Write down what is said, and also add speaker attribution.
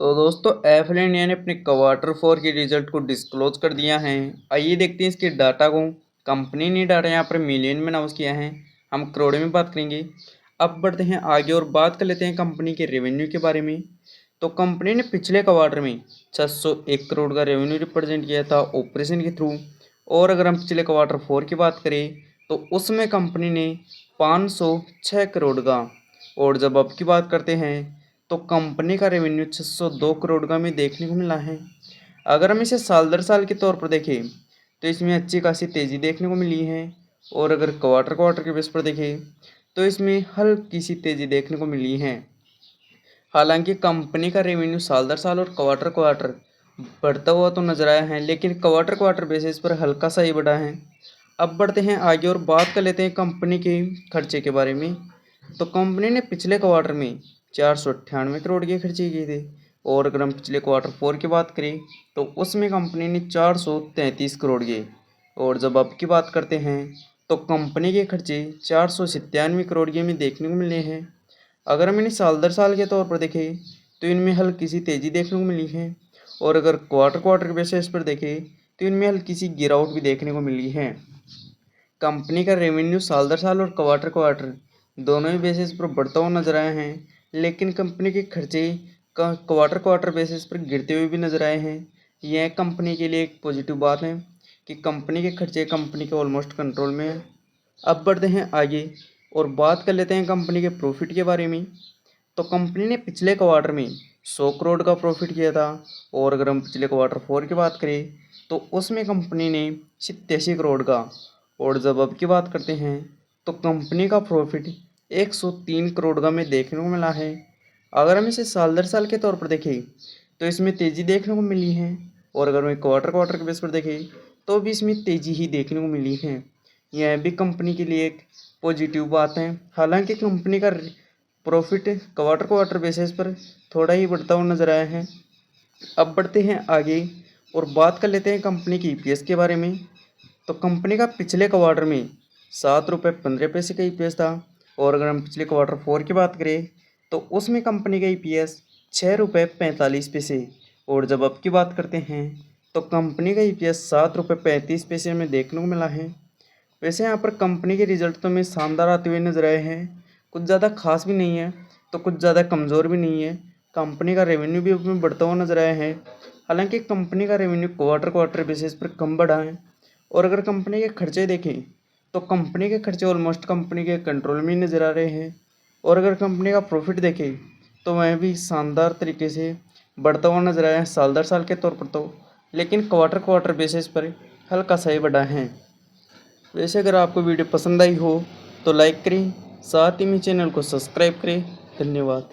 Speaker 1: तो दोस्तों FL India ने अपने क्वार्टर फोर के रिजल्ट को डिस्क्लोज कर दिया है। आइए देखते हैं इसके डाटा को। कंपनी ने डाटा यहाँ पर मिलियन में अनाउंस किया है, हम करोड़ में बात करेंगे। अब बढ़ते हैं आगे और बात कर लेते हैं कंपनी के रेवेन्यू के बारे में। तो कंपनी ने पिछले क्वार्टर में 601 करोड़ का रेवेन्यू रिप्रेजेंट किया था ऑपरेशन के थ्रू। और अगर हम पिछले क्वार्टर फोर की बात करें तो उसमें कंपनी ने 506 करोड़ का। और जब अब की बात करते हैं तो कंपनी का रेवेन्यू 602 करोड़ का हमें देखने को मिला है। अगर हम इसे साल दर साल के तौर पर देखें तो इसमें अच्छी खासी तेज़ी देखने को मिली है। और अगर क्वार्टर क्वार्टर के बेस पर देखें तो इसमें हल्की सी तेज़ी देखने को मिली है। हालांकि कंपनी का रेवेन्यू साल दर साल और क्वार्टर क्वार्टर बढ़ता हुआ तो नजर आया है, लेकिन क्वार्टर क्वार्टर बेसिस पर हल्का सा ही बढ़ा है। अब बढ़ते हैं आगे और बात कर लेते हैं कंपनी के खर्चे के बारे में। तो कंपनी ने पिछले क्वार्टर में 498 करोड़ के खर्चे किए थे। और अगर हम पिछले क्वार्टर फोर की बात करें तो उसमें कंपनी ने 433 करोड़ के। और जब अब की बात करते हैं तो कंपनी के खर्चे 497 करोड़ के में देखने को मिले हैं। अगर हम इन्हें साल दर साल के तौर पर देखें तो इनमें हल्की सी तेज़ी देखने को मिली है। और अगर क्वार्टर क्वार्टर के बेसिस पर देखें तो इनमें हल्की सी गिरावट भी देखने को मिली है। कंपनी का रेवेन्यू साल दर साल और क्वार्टर क्वार्टर दोनों ही बेसिस पर बढ़ता हुआ नजर आए हैं, लेकिन कंपनी के खर्चे का क्वार्टर क्वार्टर बेसिस पर गिरते हुए भी नजर आए हैं। यह कंपनी के लिए एक पॉजिटिव बात है कि कंपनी के खर्चे कंपनी के ऑलमोस्ट कंट्रोल में है। अब बढ़ते हैं आगे और बात कर लेते हैं कंपनी के प्रॉफिट के बारे में। तो कंपनी ने पिछले क्वार्टर में 100 करोड़ का प्रॉफिट किया था। और अगर हम पिछले क्वार्टर फोर की बात करें तो उसमें कंपनी ने 87 करोड़ का। और जब अब की बात करते हैं तो कंपनी का प्रॉफिट 103 करोड़ का हमें देखने को मिला है। अगर हम इसे साल दर साल के तौर पर देखें तो इसमें तेज़ी देखने को मिली है। और अगर हम क्वार्टर क्वार्टर के बेस पर देखें तो भी इसमें तेज़ी ही देखने को मिली है। यह भी कंपनी के लिए एक पॉजिटिव बात है। हालांकि कंपनी का प्रॉफिट क्वार्टर क्वार्टर बेसिस पर थोड़ा ही बढ़ता हुआ नजर आया है। अब बढ़ते हैं आगे और बात कर लेते हैं कंपनी की ईपीएस के बारे में। तो कंपनी का पिछले क्वार्टर में 7 रुपये 15 पैसे का ईपीएस था। और अगर हम पिछले क्वार्टर फोर की बात करें तो उसमें कंपनी का ईपीएस 6 रुपये 45 पैसे। और जब अब की बात करते हैं तो कंपनी का ईपीएस 7 रुपये 35 पैसे में देखने को मिला है। वैसे यहाँ पर कंपनी के रिजल्ट तो हमें शानदार आते हुए नजर आए हैं। कुछ ज़्यादा खास भी नहीं है तो कुछ ज़्यादा कमज़ोर भी नहीं है। कंपनी का रेवेन्यू भी उसमें बढ़ता हुआ नजर आया है। हालांकि कंपनी का रेवेन्यू क्वार्टर क्वार्टर बेसिस पर कम बढ़ा है। और अगर कंपनी के खर्चे देखें तो कंपनी के खर्चे ऑलमोस्ट कंपनी के कंट्रोल में ही नज़र आ रहे हैं। और अगर कंपनी का प्रॉफिट देखें तो वह भी शानदार तरीके से बढ़ता हुआ नजर आया है साल दर साल के तौर पर तो, लेकिन क्वार्टर क्वार्टर बेसिस पर हल्का सा ही बढ़ा है। वैसे अगर आपको वीडियो पसंद आई हो तो लाइक करें, साथ ही में चैनल को सब्सक्राइब करें। धन्यवाद।